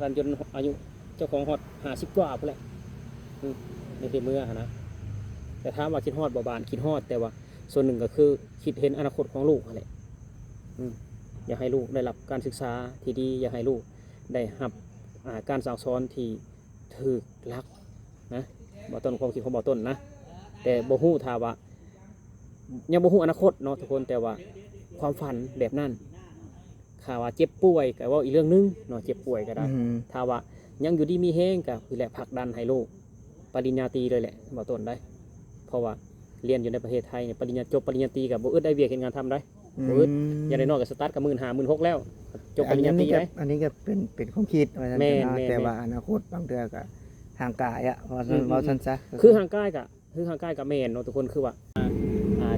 กันจนอายุเจ้าของฮอด50กว่าพุ่นแหละในที่เมื่อนะแต่ถามว่าคิดฮอดบ่บานคิดฮอดแต่ว่าส่วนหนึ่งก็คือคิดเห็นอนาคตของลูกนั่นแหละอยากให้ลูกได้รับการศึกษาที่ดีอยากให้ลูกได้รับการสั่งสอนที่ถูกหลักนะบ่ต้นความคิดของบ่ต้นนะแต่บ่ฮู้ถ้าว่ายังบ่ฮู้อนาคตเนาะทุกคนแต่ว่าความฝันแบบนั้นถ้าว่าเจ็บป่วยก็ว่าอีกเรื่องนึงเนาะเจ็บป่วยก็ได้ถ้าว่ายังอยู่ดีมีแฮงก็คือแหละผลักดันให้ลูกปริญญาตรีเลยแหละบ่ต้นได้เพราะว่าเรียนอยู่ในประเทศไทยเนี่ยปริญญาจบปริญญาตรีกับบ่อึดได้เวียกเฮ็ดงานทำได้บ่อึดอย่างน้อยๆก็สตาร์ทกับ15,000 16,000แล้วจบปริญญาตรีได้อันนี้ก็เป็นความคิดว่าซั่นแต่ว่าอนาคตบางเทื่อก็ทางกายอ่ะว่าซั่นซะคือทางกายก็แม่นเนาะทุกคนคือว่า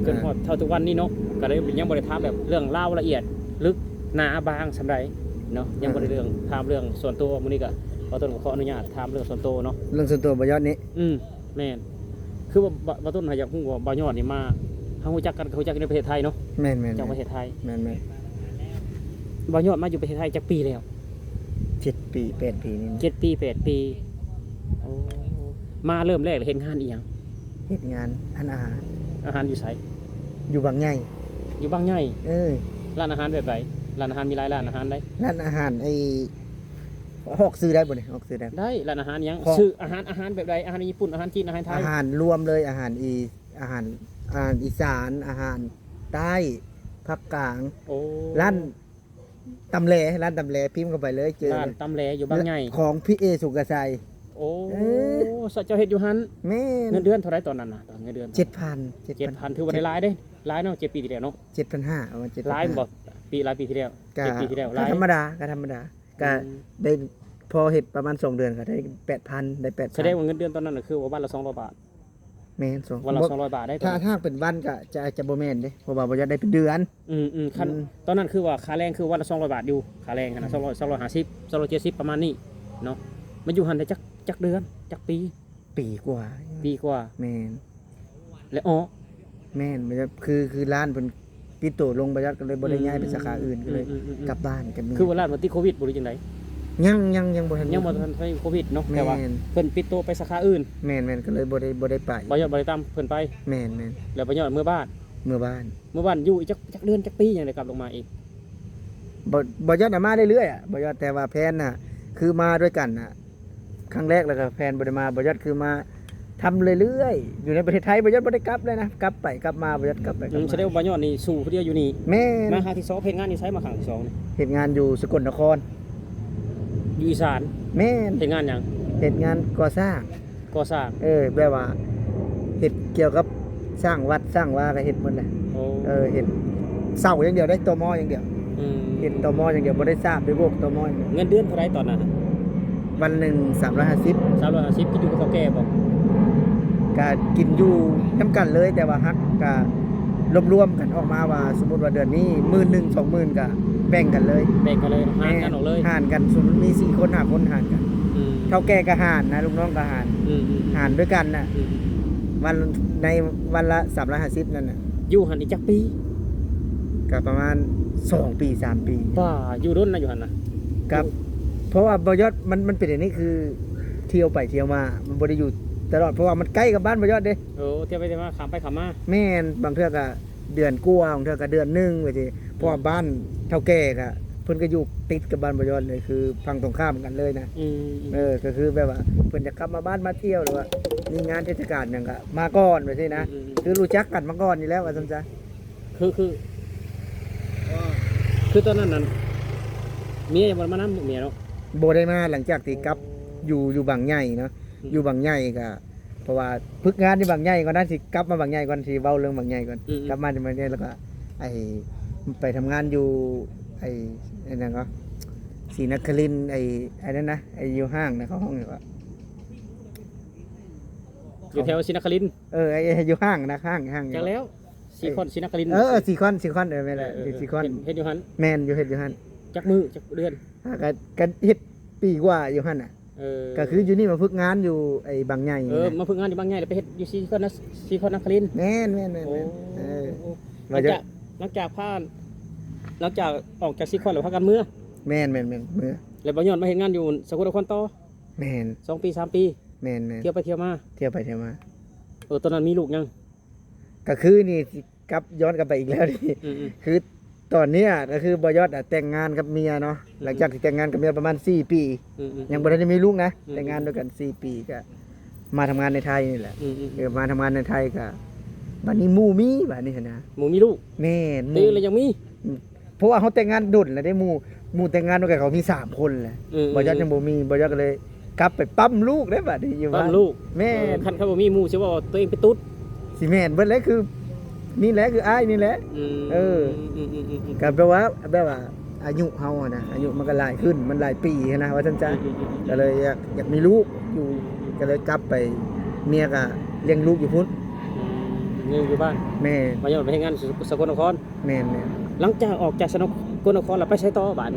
จนฮอดเท่าทุกวันนี้เนาะก็ได้ยังบ่ได้ถามแบบเรื่องราวละเอียดลึกหนาบางสำใดเนาะยังบ่ได้ถามเรื่องส่วนตัวมื้อนี้ก็บ่ต้นขออนุญาตถามเรื่องส่วนตัวเนาะเรื่องส่วนตัวบ่ยอดนี้แม่นคือว่าบ่ต้นอยากฮู้ว่าบ่ยอดนี่มาเฮารู้จักกันในประเทศไทยเนาะแม่นๆจากประเทศไทยแม่นบ่ยอดมาอยู่ประเทศไทยจักปีแล้ว7 ปี8 ปีนี่7 ปี 8 ปีโอ้มาเริ่มแรกเฮ็ดงานอีหยัง เฮ็ดงานอาหารอยู่ไสอยู่บางใหญ่อยู่บางใหญ่ร้านอาหารแบบไหนร้านอาหารมีหลายร้านอาหารได้ร้านอาหารฮอกซื้อได้บ่นี่ฮอกซื้อได้ได้ร้านอาหารหยังชื่ออาหารแบบใดอาหารญี่ปุ่นอาหารจีนอาหารไทยอาหารรวมเลยอาหารอีสานอาหารใต้ภาคกลางร้านตำแหลพิมพ์เข้าไปเลยเจอร้านตำแหลอยู่บางใหญ่ของพี่เอสุกกชัยโอ้สัจเจ้าเฮ็ดอยู่หั่นแม่เงินเดือนเท่าไหร่ตอนนั้นน่ะตอนเงินเดือน 7,000 ถือว่าได้หลายเด้หลายเนาะ7 ปีที่แล้วเนาะ 7,500 ประมาณ 7,500 หลายบ่หลายปีที่แล้ว7 ปีที่แล้วหลายธรรมดาก็ได้พอเฮ็ดประมาณ2เดือนก็ได้ 8,000 ได้ 8,000 แสดงว่าเงินเดือนตอนนั้นน่ะคือว่าวันละ200 บาทแม่นวันละ200 บาทได้ถ้าเป็นวันก็จะบ่แม่นเด้เพราะว่าบ่จะได้เป็นเดือนคันตอนนั้นคือว่าค่าแรงคือวันละ200 บาทอยู่ค่าแรงหั่นน่ะ250 270ประมาณนี้เนาะมันอยู่หั่นได้จักเดือนจักปีกว่าแม่นและแม่นมันจะคือร้านเพิ่นปิดตัวลงบ่ยัดก็เลยบ่ได้ย้ายไปสาขาอื่นก็เลยกลับบ้านกันคือว่าร้านมันติดโควิดบ่หรือจังได๋ยังบ่ทันโควิดเนาะแต่ว่าเพิ่นปิดตัวไปสาขาอื่นแม่นก็เลยบ่ได้ไปบ่ยอดบ่ได้ตามเพิ่นไปแม่นแล้วบ่ยอดเมื่อบ้านอยู่อีกจักเดือนจักปีจังได๋กลับลงมาอีกบ่ยอดมาเรื่อยๆอ่ะบ่ยอดแต่ว่าแพนน่ะคือมาด้วยกันน่ะครั้งแรกแล้วก็แฟนบ่ได้มาบ่ยอดคือมาทำเรื่อยๆอยู่ในประเทศไทยบ่ยอดบ่ได้กลับเลยนะกลับไปกลับมาบ่ยอดกลับไปกลับมาแสดงว่าบ่ยอดนี่สู่ผู้เดียวอยู่นี่แม่มาครั้งที่2เฮ็ดงานอยู่ไสมาครั้งที่2นี่เฮ็ดงานอยู่สกลนครอยู่อีสานแม่เฮ็ดงานหยังเฮ็ดงานก่อสร้างแบบว่าเฮ็ดเกี่ยวกับสร้างวัดสร้างว่าก็เฮ็ดหมดแหละเฮ็ดเสาอย่างเดียวได้ตมอย่างเดียวเฮ็ดตมอย่างเดียวบ่ได้สร้างด้วยพวกตมเงินเดือนเท่าไหร่ตอนนั้นวันหนึ่ง350กินอยู่กับเฒ่าแก่บ่ก็กินอยู่นำกันเลยแต่ว่าฮักก็รวมๆกันออกมาว่าสมมุติว่าเดือนนี้ 10,000 20,000ก็แบ่งกันเลยหารกันออกเลยหารกันสมมุติมี4คน5คนหารกันเฒ่าแก่ก็หารนะลูกน้องก็หารด้วยกันน่ะในวันละ350นั่นน่ะอยู่หั่นอีกจักปีก็ประมาณ2 ปี 3 ปีว่าอยู่รุ่นน่ะอยู่หั่นน่ะครับเพราะว่าบ่ยอดมันเป็นอย่างนี้คือเที่ยวไปเที่ยวมามันบ่ได้อยู่ตลอดเพราะว่ามันใกล้กับบ้านบ่ยอดเด้เที่ยวไปเที่ยวมาข้ามไปข้ามมาแม่นบางเทื่อก็เดือนกว่าบางเทื่อก็เดือนนึงว่าสิเพราะว่าบ้านเฒ่าแก่ก็เพิ่นก็อยู่ติดกับบ้านบ่ยอดเลยคือฝั่งตรงข้ามกันเลยนะก็คือแบบว่าเพิ่นจะกลับมาบ้านมาเที่ยวหรือว่ามีงานเทศกาลหยังก็มาก่อนว่าซี่นะคือรู้จักกันมาก่อนอยู่แล้วว่าซั่นซะคือตอนนั้นเมียยังบ่มานำเมียเนาะบ่ได้มาหลังจากที่กลับอยู่บางใหญ่เนาะอยู่บางใหญ่ก็เพราะว่าฝึกงานที่บางใหญ่ก่อนนั้นสิกลับมาบางใหญ่ก่อนสิเว้าเรื่องบางใหญ่ก่อนกลับมาที่บางใหญ่แล้วก็ไปทำงานอยู่ไอ้นั่นก็ศรีนครินทร์ไอ้นั่นนะอยู่ห้างนะเขาห้องว่าอยู่แถวศรีนครินทร์ไอ้อยู่ห้างนะห้างจังแล้วศรีนครินทร์ศรีคอนแม่นแหละศรีคอนเฮ็ดอยู่หั่นแม่นอยู่เฮ็ดอยู่หั่นจักมื้อจักเดือนก็เฮ็ดปีกว่าอยู่หั่นน่ะก็คืออยู่นี่มาฝึกงานอยู่ไอ้บางใหญ่มาฝึกงานอยู่บางใหญ่แล้วไปเฮ็ดอยู่ศรีคอนนครินทร์แม่นหลังจากออกจากศรีคอนแล้วพากันเมื่อแม่นเ แล้วบ่ย้อนมาเฮ็ดงานอยู่สกลนครต่อ แม่น 2 ปี 3 ปี แม่น เที่ยวไปเที่ยวมา เที่ยวไปเที่ยวมา ตอนนั้นมีลูกยัง ก็คือนี่สิกลับย้อนกลับไปอีกแล้วนี่ อืม คือตอนเนี้ยก็คือบอยอดอะแต่งงานกับเมียเนาะหลังจากที่แต่งงานกับเมียประมาณ4 ปี ๆ ยังบ่ได้มีลูกนะ อืม แต่งงานด้วยกัน4 ปีก็มาทำงานในไทยนี่แหละ อืม มาทำงานในไทยก็บัดนี้หมู่มีบัดนี้นะ หมูมีลูก แม่นห ตี มู่ เลยยังมี เพราะว่าเขาแต่งงานดุนแล้วได้หมู่แต่งงานด้วยกันเขามี3 คนแหละบอยอดยังบ่มีบอยอดก็เลยกลับไปปั๊มลูกได้บัดนี้อยู่ ปั้ บ้าน มลูก แม่น คันเขาบ่มีหมู่สิว่าตัวเองเป็นตุ๊ด สิแม่นเบิดเลยคือนี่แหละคืออ้ายนี่แหละ เออ ก็แปลว่าแบบว่าอายุเฮาอะนะอายุมันก็หลายขึ้นมันหลายปีนะว่าซั่นจ้ะก็เลยอยากมีลูกอยู่ก็เลยกลับไปเมียก็เลี้ยงลูกอยู่พุ่น นี่อยู่บ้าน แม่ มาย้อนไปเฮ็ดงานสกลนคร แม่น หลังจากออกจากสกลนครแล้วไปใช้ต่อบ้าน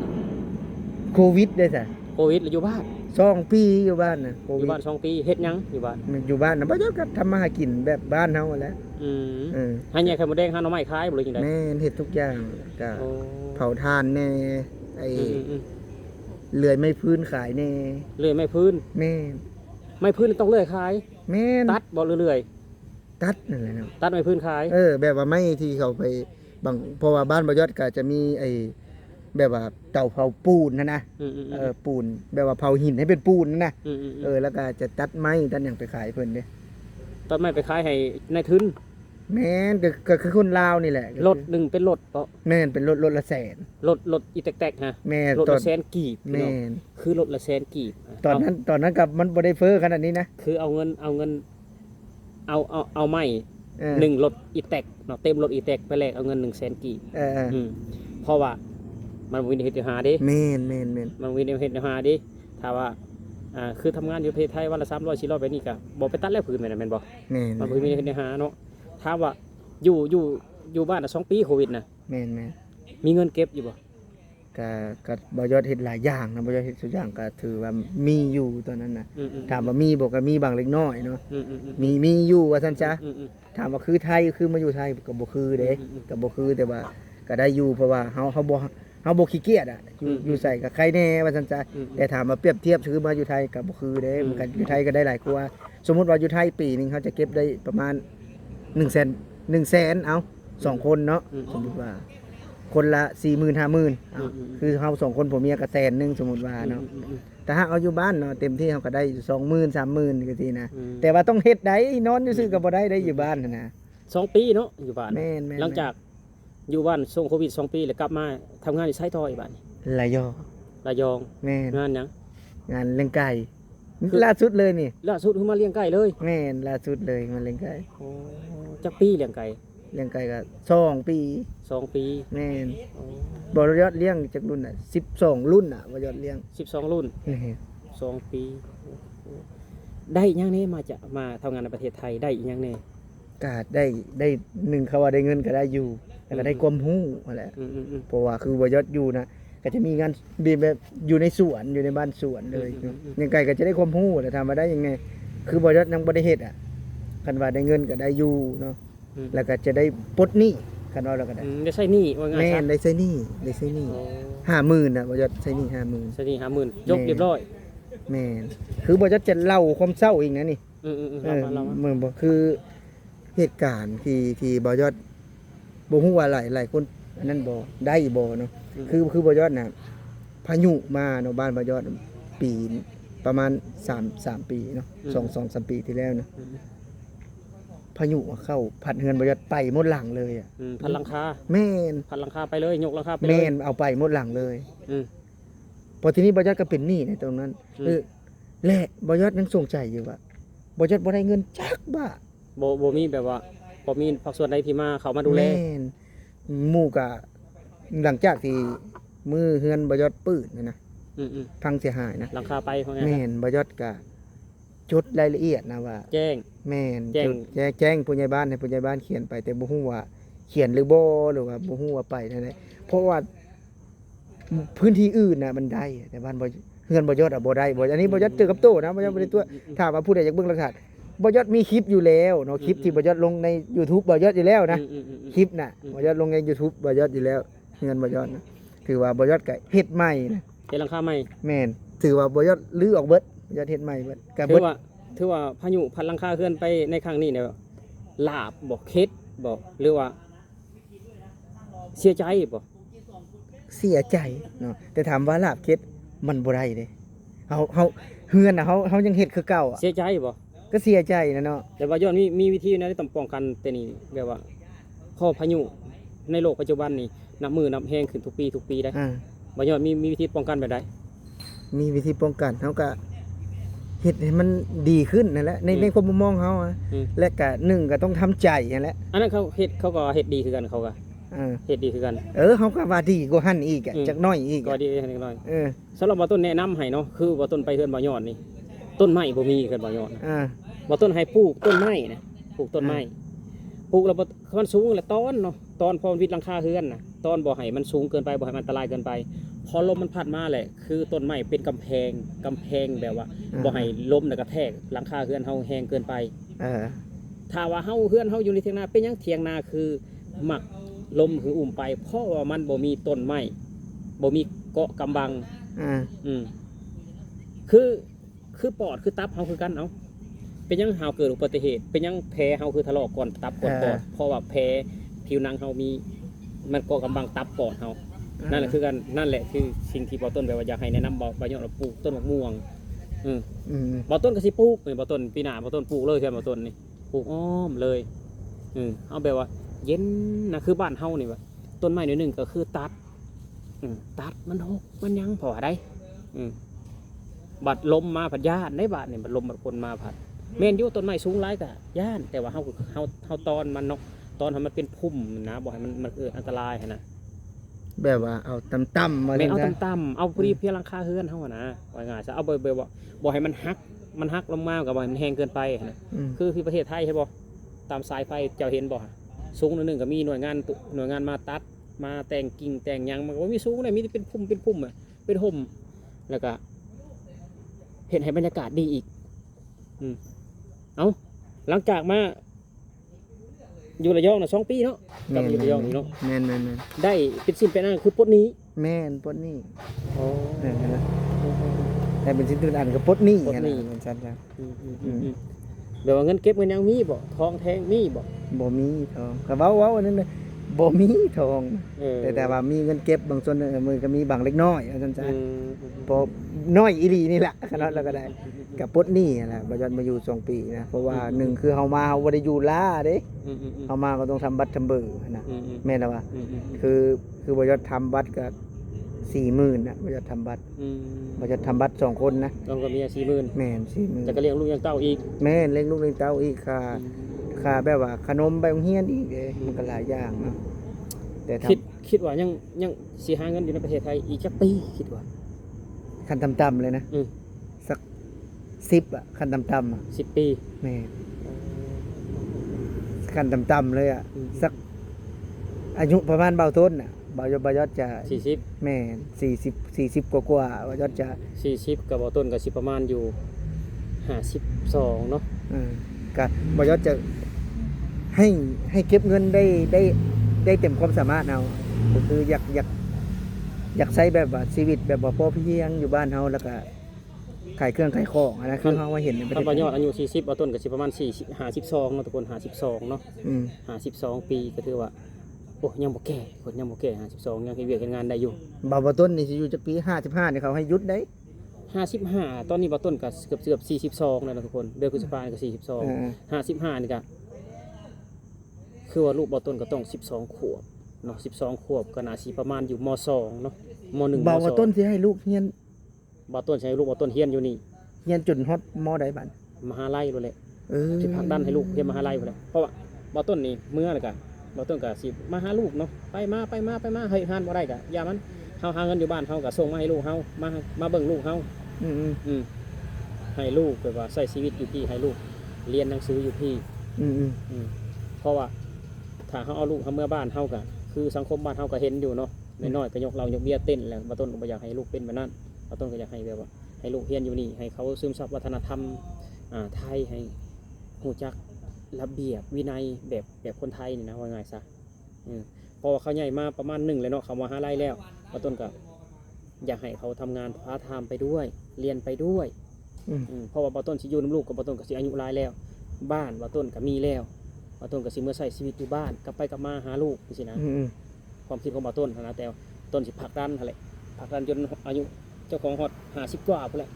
โควิดได้ซะ โควิดแล้วอยู่บ้าน 2 ปีอยู่บ้านน่ะโค อ วิ ยู่ ด บ้าน2 ปีเฮ็ดหยังอยู่บ้าน อยู่บ้านน่ะบ่ยอดก็ทำมาหากินแบบบ้านเฮาแหละ อืม เออ ให้ใหญ่ไข่มดแดงหาหน่อไม้ขายบ่เลยจังได๋ แม่นเฮ็ดทุกอย่างก็ โอ้ เผาถ่านแน่ไอ้ อืม เลื่อยไม้พื้นขายแน่ เลื่อยไม้พื้น แม่น ไม้พื้นต้องเลื่อยขาย แม่น ตัดบ่เลื่อย ตัดนั่นแหละเนาะ ตัดไม้พื้นขาย แบบว่าไม่ที่เขาไปบางเพราะว่าบ้านบอยอดก็จะมีไอ้แบบว่าเตาเผาปูนนะ อืม ปูนแบบว่าเผาหินให้เป็นปูนนะ อืม แล้วก็จะตัดไม้ตัดอย่างไปขายเพิ่นเด้ ตัดไม้ไปขายให้นายทุน แม่นก็คือคนลาวนี่แหละ รถหนึงเป็นรถเปาะ แม่นเป็นรถละแสน รถอีแตกๆฮะ แม่น รถ ตอ ละ น แสนกีบ แม่น คือรถละแสนกีบ ตอนนั้นกับมันบ่ได้เฟ้อขนาดนี้นะ คือเอาเงินเอาไม้ เออ 1รถอีแตกเนาะเต็มรถอีแตกไปแลกเอาเงิน100,000กีบ เออ เพราะว่ามันวินเฮ็ดหาเด้ แม่น มันวินเฮ็ดหาเด้ถ้าว่าคือทำงานอยู่ประเทศไทยวันละ300 400ไปนี่ก็บ่ไปตัดแล้วพื้นแม่นบ่ แม่น มันบ่มีเฮ็ดหาเนาะถามว่าอยู่บ้านน่ะ2 ปีโควิดน่ะ แม่น มีเงินเก็บอยู่บ่ ก็บอยอดเฮ็ดหลายอย่างนะบอยอดเฮ็ดทุกอย่างก็ถือว่ามีอยู่ตอนนั้นน่ะ อืม ถามว่ามีบ่ก็มีบางเล็กน้อยเนาะ อืม มีอยู่ว่าซั่นจ้ะ อืม ถามว่าคือไทยคือมาอยู่ไทยก็บ่คือเด้ อืม ก็บ่คือแต่ว่าก็ได้อยู่เพราะว่าเฮาบ่ขี้เกียจอ่ะอยู่ใส่กับใครแน่ว่าซั่นจ้ะแต่ถามว่าเปรียบเทียบคือมาอยู่ไทยก็บ่คือเด้มันก็อยู่ไทยก็ได้หลายกว่าสมมุติว่าอยู่ไทยปีหนึงเขาจะเก็บได้ประมาณ100,000เอา2 คนเนาะสมมุติว่า คนละ 40,000 50,000เอาคือเฮา2 คนผัวเมียก็100,000สมมุติว่าเนาะแต่ถ้าเอาอยู่บ้านเนาะเต็มที่เฮาก็ได้อยู่20,000 30,000ก็สินะแต่ว่าต้องเฮ็ดได้นอนซื่อๆก็บ่ได้อยู่บ้านน่ะนะ 2 ปีเนาะอยู่บ้าน แม่น หลังจากอยู่บ้านช่วงโควิด2 ปีแล้วกลับมาทำงานอยู่ไซต์ทออีกบ้านนี่ ระยอง ระยอง แม่น งานหยัง งานเลี้ยงไก่ล่าสุดเลยนี่ ล่าสุดคือมาเลี้ยงไก่เลย แม่นล่าสุดเลยมาเลี้ยงไก่ โอ้จักปีเลี้ยงไก่ เลี้ยงไก่ก็2 ปี 2 ปี แม่น โอ้ บ่ยอดเลี้ยงจากรุ่นน่ะ12รุ่นน่ะบ่ยอดเลี้ยง 12 รุ่น นี่ 2 ปีโอ้ได้อีหยังแน่มาทำงานในประเทศไทยได้อีหยังแน่ ก็ได้หนึ่งเขาว่าได้เงินก็ได้อยู่แล้วก็ได้ความรู้นั่นแหละ อืม เพราะว่าคือบ่ยอดอยู่นะก็จะมีงานแบบอยู่ในสวนอยู่ในบ้านสวนเลยยังไงก็จะได้ความรู้แต่ถามว่าได้ยังไง คือบ่ยอดยังบ่ได้เฮ็ดอ่ะคันว่าได้เงินก็ได้อยู่เนาะแล้วก็จะได้ปลดหนี้คันว่าเราก็ได้ ได้ใช้หนี้ว่าง่าย แม่ ซะ นได้ใช้หนี้โอ้ 50,000น่ะบ่ยอดใช้หนี้ ใช้หนี้50,000จบเรียบร้อย 50,000แม่นคือบ่ยอดจะเล่าความเศร้าอีกนะนี่ เรามา เหมือนบ่คือเหตุการณ์ที่บ่ยอดบ่ฮู้ว่าหลายคนอันนั้นบ่ได้บ่เนาะคือบ่ยอดน่ะพายุมาเนาะบ้านบ่ยอดปีประมาณ3ปีเนาะ2-3 ปีที่แล้วเนาะพายุเข้าพัดเฮือนบ่ยอดไปหมดหลังเลยอ่ะ พันหลังคา แม่น พันหลังคาไปเลยยกหลังคาไปเลย แม่นเอาไปหมดหลังเลย อืม พอทีนี้บ่ยอดก็เป็นหนี้ในตรงนั้น อืม และบ่ยอดยังสงสัยอยู่ว่าบ่ยอดบ่ได้เงินจักบาท บ่มีแบบว่าบ่มีภาคส่วนใดที่มาเขามาดูแล แม่นหมู่กะหลังจากที่มือเฮือนบยอดปืดนะ อืม พังเสียหายนะ หลังคาไปเพราะไง แม่นบยอดกะจดรายละเอียดนะว่า แจ้ง แม่น แจ้ง แจ้งผู้ใหญ่บ้านให้ผู้ใหญ่บ้านเขียนไปแต่บ่ฮู้ว่าเขียนหรือบ่หรือว่าบ่ฮู้ว่าไปนั่นแหละเพราะว่าพื้นที่อื่นน่ะมันได้แต่บ้านบ่เฮือนบ่ยอดอ่ะบ่ได้บ่อันนี้บ่ยอดเจอกับโตนะบ่ยอดบ่ได้ตัวถามว่าผู้ใดอยากเบิ่งหลักฐานบ่ยอดมีคลิปอยู่แล้วเนาะคลิปที่บ่ยอดลงใน YouTube บ่ยอดอยู่แล้วนะ คลิปน่ะบ่ยอดลงใน YouTube บ่ยอดอยู่แล้วเงินบ่ยอดนะถือว่าบ่ยอดก็เฮ็ดใหม่นะ เฮ็ดหลังคาใหม่ แม่นถือว่าบ่ยอดลื้อออกเบิดบ่ยอดเฮ็ดใหม่เบิดก็ ถื เบิ อ ด ว่าถือว่าพายุพัดหลังคาเฮือนไปในครั้งนี้เนี่ยลาบบ่เค็ดบ่หรือว่าเสียใจบ่ เสียใจเนาะแต่ถามว่าลาบเค็ดมันบ่ได้เด้เฮาเฮือนน่ะเฮายังเฮ็ดคือเก่าอ่ะ เสียใจบ่ ก็เสียใจนะเนาะ แต่ว่าย้อนมีวิธีนะที่ต้องป้องกันแต่นี่แบบว่าข้อพายุในโลกปัจจุบันนี่นับมือนับแห้งขึ้นทุกปีได้ อ่า บ่ย้อนมีวิธีป้องกันแบบใด มีวิธีป้องกันเฮาก็เฮ็ดให้มันดีขึ้นนั่นแหละในความมุมมองเฮาอะ อืม และก็หนึ่งก็ต้องทำใจนั่นแหละ อันนั้นเขาก็เฮ็ดดีคือกันเขาก็ อ่า เฮ็ดดีคือกัน เฮาก็ว่าดีกว่าหั่นอีกอะ อืม จักหน้อยอีก ก็ อะ ดีนิดหน่อย เออ สำหรับบ่ต้นแนะนำให้เนาะคือบ่ต้นไปเฮือนบ่ยอดนี่ต้นไม้บ่มีเฮือนบ่ยอด อ่า บ่ต้นให้ปลูกต้นไม้นะปลูกต้นไม้ปลูกแล้วบ่มันสูงแล้วตอนเนาะตอนพอวิดหลังคาเฮือนน่ะตอนบ่ให้มันสูงเกินไปบ่ให้มันอันตรายเกินไป พอลมมันพัดมาแหละคือต้นไม้เป็นกำแพงแบบว่าบ่ให้ลมน่ะกระแทกหลังคาเฮือนเฮาแห้งเกินไป เออ ถ้าว่าเฮาเฮือนเฮาอยู่ในเถียงนาเป็นหยังเถียงนาคือหมักลมคืออุ้มไป เพราะว่ามันบ่มีต้นไม้บ่มีเกาะกำบัง อ่า อืมคือปอดคือตับเฮาคือกันเอาเป็นหยังเฮาเกิดอุบัติเหตุเป็นหยังแผลเฮาคือทะเลาะก่อนตับก่อนปอดเพราะว่าแผลผิวหนังเฮามีมันเกาะกำบังตับปอดเฮานั่นแหละคือกันนั่นแหละคือสิ่งที่บ่ต้นแบบว่าอยากให้แนะนำบ่ยอดปลูกต้นมะม่วงอืม อืม บ่ต้นก็สิปลูกนี่บ่ต้นปีหน้าบ่ต้นปลูกเลยใช่บ่ต้นนี่ปลูกอ้อมเลยเอาแบบว่า เย็นนะคือบ้านเฮานี่ว่าต้นไม้หน่อยหนึงก็คือตัดตัดมันหกมันยังพอได้บัดลมมาผัดย่านได้บาดนี่บัดลมบัดคนมาผัดแม่นอยู่ต้นไม้สูงหลายก็ย่านแต่ว่าเฮาตอนมันเนาะตอนให้มันเป็นพุ่มนะบ่ให้มันเกิดอันตรายหั้นนะ แบบว่าเอาต่ำๆมา แม่นเอา จังซะ ต่ำๆเอาพอดีเพียงหลังคาเฮือนเฮาอะนะว่าง่ายซะเอาแบบว่าบ่ให้มันหักลงมาก็บ่ให้มันแห้งเกินไปหั้นนะ อืม คือที่ประเทศไทยใช่บ่ตามสายไฟเจ้าเห็นบ่ฮะสูงหนึ่งก็มีหน่วยงานมาตัดมาแต่งกิ่งแต่งหยังมันก็บ่มีสูงเลยมีแต่เป็นพุ่มอ่ะเป็นห่มแล้วก็เห็นให้บรรยากาศดีอีกเอาหลังจากมาอยู่ระยองน่ะ2 ปีเนาะกลับมาอยู่ระยองนี่เนาะ แม่น ได้เป็นสิ่งเป็นอันคือปลดหนี้ แม่นปลดหนี้ อ๋อ นั่นนะแต่เป็นสิ่งที่อันก็ปลดหนี้ ปลดหนี้ นะมันซั่นครับ เดี๋ยวว่าเงินเก็บเงินยังมีบ่ทองแทงมีบ่ บ่มีทองก็เว้าอันนั้นน่ะบ่มีทอง แต่ว่ามีเงินเก็บบางส่วนมือก็มีบางเล็กน้อยว่าซั่นซะพอน้อยอีหลีนี่แหละขนาดแล้วก็ได้กับปลดหนี้นั่นแหละบ่ยอดมาอยู่2 ปีนะเพราะว่าหนึ่งคือเฮามาเฮาบ่ได้อยู่ลาเด้เฮามาก็ต้องทำบัตรทำเบอร์นะแม่นแล้วว่าคือบ่ยอดทำบัตรก็40,000น่ะบ่ยอดทำบัตรบ่ยอดทำบัตร2 คนนะ ต้องกับเมีย40,000 แม่น จะก็เลี้ยงลูกยังเต้าอีก 40,000แม่นเลี้ยงลูกเลี้ยงเต้าอีกค่าแบบว่าขนมไปโรงเรียนอีกเด้มันก็หลายอย่างเนาะแต่ถ้า คิดว่ายังสิหาเงินอยู่ในประเทศไทยอีกจักปีคิดว่า ขั้นต่ำๆเลยนะ สัก10อ่ะขั้นต่ำๆอ่ะ 10 ปี แม่ขั้นต่ำๆเลยอ่ะสักอายุประมาณเบาต้นอ่ะเบายอดจะ 40 แม่40กว่าๆเบายอดจะ 40กับบ่ต้นก็สิประมาณอยู่52เนาะ ก็เบายอดจะให้เก็บเงินได้เต็มความสามารถเอาก็คืออยากใช้แบบว่าชีวิตแบบว่าพอเพียงอยู่บ้านเฮาแล้วก็ขายเครื่องขายของนะคือเฮาว่าเห็นในประเท ถ้า ศ บ่ยอดอายุ40บ่ต้นก็สิประมาณ52เนาะทุกคน52เนาะ อืม 52 ปีก็ถือว่าโอ้ยังบ่แก่คนยังบ่แก่52ยังเฮ็ดเวียกเฮ็ดงานได้อยู่ บ่ต้นนี่สิอยู่จักปี55นี่เขาให้หยุดได้ 55ตอนนี้บ่ต้นก็เกือบ42แล้วนะทุกคนเดือนพฤษภาคมก็ เออ 42 55นี่ก็คือว่าลูกบ่ต้นก็ต้อง12 ขวบเนาะ12 ขวบก็น่าสิประมาณอยู่ม2เนาะม1ม บ่ว่าต้น 2 สิให้ลูกเรียน บ่ต้นใช้ลูกบ่ต้นเรียนอยู่นี่ เรียนจนฮอดมใดบัด มหาลัยโลดแหละ เออ สิผลักดันให้ลูกเรียนมหาลัยพุ่นแหละเพราะว่าบ่ต้นนี่เมื่อแล้วก็บ่ต้นก็สิมาหาลูกเนาะไปมาเฮ้ยหานบ่ได้ก็อย่ามันเฮาหาเงินอยู่บ้านเฮาก็ส่งมาให้ลูกเฮามาเบิ่งลูกเฮา อืม ให้ลูกแบบว่าใช้ชีวิตอยู่พี่ให้ลูกเรียนหนังสืออยู่พี่ เพราะว่าถ้าเขาเอาลูกเขาเมื่อบ้านเฮากันคือสังคมบ้านเฮาก็เห็นอยู่เนาะน้อยๆก็ยกเรายกเบี้ยเต้นแล้วบาต้นก็บ่อยากให้ลูกเป็นแบบนั้นบาต้นก็อยากให้แบบว่าให้ลูกเรียนอยู่นี่ให้เขาซึมซับวัฒนธรรมไทยให้ฮู้จักระเบียบวินัยแบบคนไทยนี่นะว่าง่ายซะเพราะว่าเขาใหญ่มาประมาณ1เลยเนาะเขามหาลัยแล้วบาต้นก็ อยากให้เขาทำงานพาร์ทไทม์ไปด้วยเรียนไปด้วย เพราะว่าบ่ต้นสิอยู่น้ำลูกกับบ่ต้นก็สิอายุหลายแล้วบ้านบ่ต้นก็มีแล้วบ่ต้นก็สิเมื่อใช้ชีวิตอยู่บ้านกลับไปกลับมาหาลูกจังซี่นะความคิดของบ่ต้นนะแต่ต้นสิผลักดันหั่นแหละผลักดันจนอายุเจ้าของฮอด50กว่าพุ่นแหละ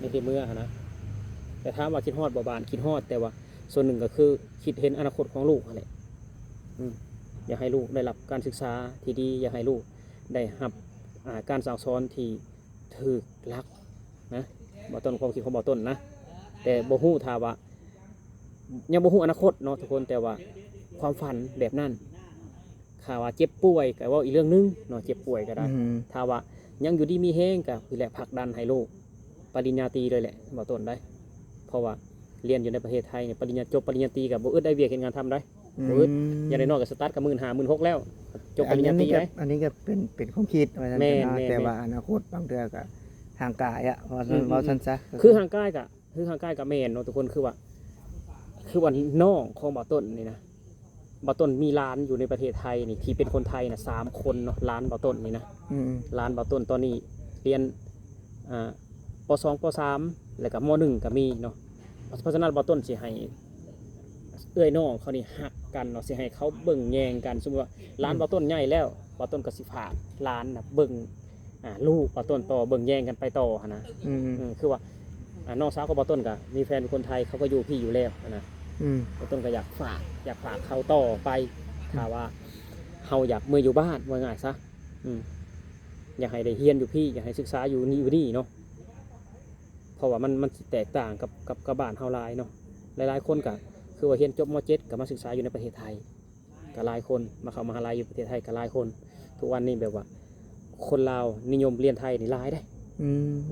ในที่เมื่อหั่นนะแต่ถามว่าคิดฮอดบ่บ้านคิดฮอดแต่ว่าส่วนหนึ่งก็คือคิดเห็นอนาคตของลูกหั่นแหละอยากให้ลูกได้รับการศึกษาที่ดีอยากให้ลูกได้รับการสั่งสอนที่ถูกหลักนะบ่ต้นความคิดของบ่ต้นนะแต่บ่ฮู้ถ้าว่ายังบ่ฮู้อนาคตเนาะทุกคนแต่ว่าความฝันแบบนั้นถ้าว่าเจ็บป่วยก็เว้าอีกเรื่องนึงเนาะเจ็บป่วยก็ได้ถ้าว่ายังอยู่ดีมีแฮงก็คือแหละผลักดันให้ลูกปริญญาตรีเลยแหละบ่ต้นได้เพราะว่าเรียนอยู่ในประเทศไทยเนี่ยปริญญาจบปริญญาตรีก็บ่อึดได้เวียกเฮ็ดงานทำได้บ่อึดอย่างน้อยๆก็สตาร์ทก็15,000 16,000แล้วจบปริญญาตรีได้อันนี้ก็เป็นความคิดว่าซั่นนะแต่ว่าอนาคตบางเทื่อก็ห่างกายอ่ะว่าซั่นซะคือห่างกายก็แม่นเนาะทุกคนคือว่าน้องของบ่ต้นนี่นะบ่ต้นมีร้านอยู่ในประเทศไทยนี่ที่เป็นคนไทยน่ะ3คนเนาะร้านบ่ต้นนี่นะร้านบ่ต้นตอนนี้เรียนป.2 ป.3 แล้วก็ม.1 ก็มีเนาะเพราะฉะนั้นบ่ต้นสิให้เอื้อยน้องเขานี่ฮักกันเนาะสิให้เขาเบิ่งแยงกันสมมุติว่าร้านบ่ต้นใหญ่แล้วบ่ต้นก็สิฝากร้านน่ะเบิ่งลูกบ่ต้นต่อเบิ่งแยงกันไปต่อหั่นนะคือว่าน้องสาวของบ่ต้นก็มีแฟนคนไทยเขาก็อยู่พี่อยู่แล้วนะบ่ต้นก็อยากฝากเขาต่อไปถ้าว่าเฮาอยากมื้ออยู่บ้านว่าง่ายซะอยากให้ได้เรียนอยู่พี่อยากให้ศึกษาอยู่นี่เนาะเพราะว่ามันแตกต่างกับบ้านเฮาหลายเนาะหลายๆคนก็คือว่าเรียนจบม.7 ก็มาศึกษาอยู่ในประเทศไทยก็หลายคนมาเข้ามหาลัยอยู่ประเทศไทยก็หลายคนทุกวันนี้แบบว่าคนลาวนิยมเรียนไทยนี่หลายได้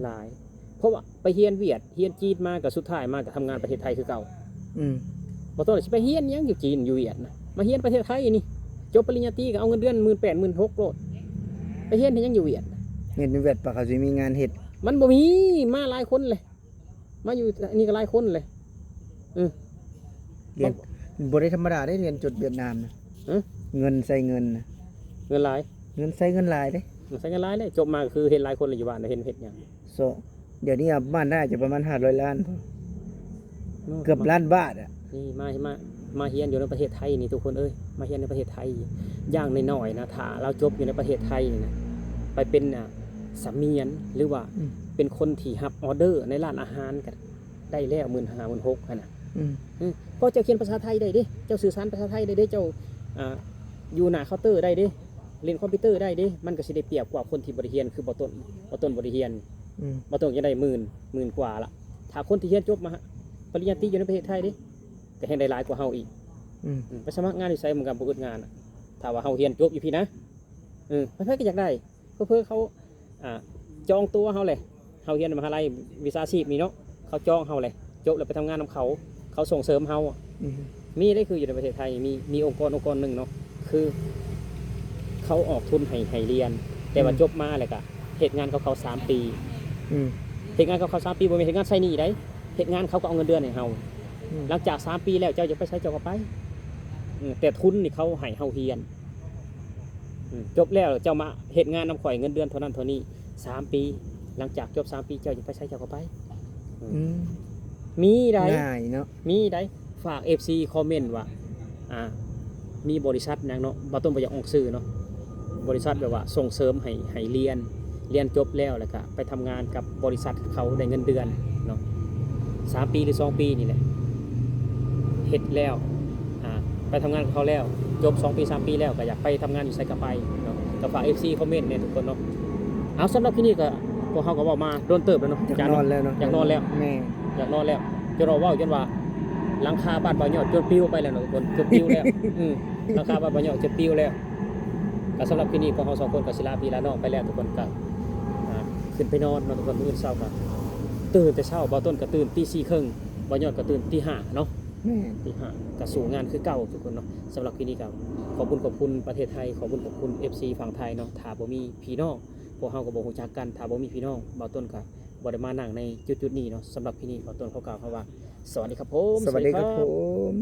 หลายเพราะว่าไปเรียนเวียดเรียนจีนมากับสุดท้ายมากับทำงานประเทศไทยคือเก่าบ่ต้องไปเรียนยังอยู่จีนอยู่เวียดนะมาเรียนประเทศไทยนี่จบปริญญาตรีก็เอาเงินเดือน 18,000 16,000โลดไปเรียนยังอยู่เวียดเฮ็ดในเวียดปะเขาสิมีงานเฮ็ดมันบ่มีมาหลายคนเลยมาอยู่นี่ก็หลายคนเลยเรียนบ่ได้ธรรมดาได้เรียนจดเวียดนามนะเงินใส่เงินนะเงินหลายเงินใส่เงินหลายเด้ใส่เงินหลายเด้จบมาคือเห็นหลายคนเลยอยู่บ้านเห็นเฮ็ดหยังเดี๋ยวนี้บ้านน่าจะประมาณ500 ล้านเกือบล้านบาทอ่ะนี่มาเรียนอยู่ในประเทศไทยนี่ทุกคนเอ้ยมาเรียนในประเทศไทยอย่างน้อยๆนะถ้าเราจบอยู่ในประเทศไทยนี่นะไปเป็นสามียนหรือว่าเป็นคนที่รับออเดอร์ในร้านอาหารกันได้แล้ว 15,000 16,000หั่นน่ะก็เจ้าเขียนภาษาไทยได้เด้เจ้าสื่อสารภาษาไทยได้เด้เจ้าอยู่หน้าเคาน์เตอร์ได้เด้เรียนคอมพิวเตอร์ได้เด้มันก็สิได้เปรียบกว่าคนที่บ่ได้เรียนคือบ่ต้นบ่ได้เรียนบ่ต้นจะได้หมื่นกว่าละถ้าคนที่เรียนจบมาปริญญาตรีอยู่ในประเทศไทยเด้ก็แฮงได้หลายกว่าเฮาอีกไปสมัครงานอยู่ไสมันก็บ่อึดงานถ้าว่าเฮาเรียนจบอยู่พี่นะเพิ่นก็อยากได้เพื่อเขาจองตัวเฮาเลยเฮาเรียนมหาลัยวิชาชีพนี่เนาะเขาจองเฮาเลยจบแล้วไปทำงานนำเขาส่งเสริมเฮามีได้คืออยู่ในประเทศไทยมีองค์กรหนึ่งเนาะคือเขาออกทุนให้เรียนแต่ว่าจบมาแล้วก็เหตุงานเขา3 ปีเหตุงานเขา3 ปีบ่แม่นเหตุงานใช้หนี้ได้เหตุงานเขาก็เอาเงินเดือนให้เฮาหลังจาก3 ปีแล้วเจ้าจะไปใช้เจ้าก็ไปแต่ทุนนี่เขาให้เฮาเรียนจบแล้วเจ้ามาเหตุงานนำข่อยเงินเดือนเท่านั้นเท่านี้3 ปีหลังจากจบ3 ปีเจ้าจะไปใช้เจ้าก็ไปมีได้เนาะมีได้ฝาก FC คอมเมนต์ว่ามีบริษัทหยังเนาะบ่ต้องไปอยากออกชื่อเนาะบริษัทแบบว่าส่งเสริมให้เรียนจบแล้วแล้วก็ไปทำงานกับบริษัทเขาได้เงินเดือนเนาะ3 ปีหรือ2 ปีนี่แหละเฮ็ดแล้วไปทำงานกับเขาแล้วจบ2 ปี 3 ปีแล้วก็อยากไปทำงานอยู่ไสก็ไปเนาะก็ฝาก FC คอมเมนต์เนี่ยทุกคนเนาะเอาสำหรับที่นี่ก็พวกเขาก็บอกมาโดนเติบแล้วเนาะอยากนอนแล้วเนาะอยากนอนแล้วแม่อยากนอนแล้วจะรอว่าจนว่าหลังคาบ้านบ่อยอดจนปิวไปแล้วเนาะทุกคนจนปิวแล้วหลังคาบ้านบ่อยอดจะปิวแล้วก็สำหรับที่นี่พวกเขา2 คนก็สิลาพี่ลาน้องไปแล้วทุกคนก็ขึ้นไปนอนเนาะทุกคนมื้อเช้าก็ตื่นแต่เช้าบ่ต้นก็ตื่นตี 4:30บ่อยอดก็ตื่นตี 5เนาะตี 5ก็สู่งานคือเก่าทุกคนเนาะสำหรับที่นี่ก็ขอบคุณประเทศไทยขอบคุณ FC ฝั่งไทยเนาะถ้าบ่มีพี่น้องพวกเฮาก็บ่ฮู้จักกันถ้าบ่มีพี่น้องบ่ต้นก็บ่ได้มานั่งในจุดๆนี้เนาะสำหรับที่นี่ขอต้นเขากล่าวคำว่าสวัสดีครับผมสวัสดีครับผม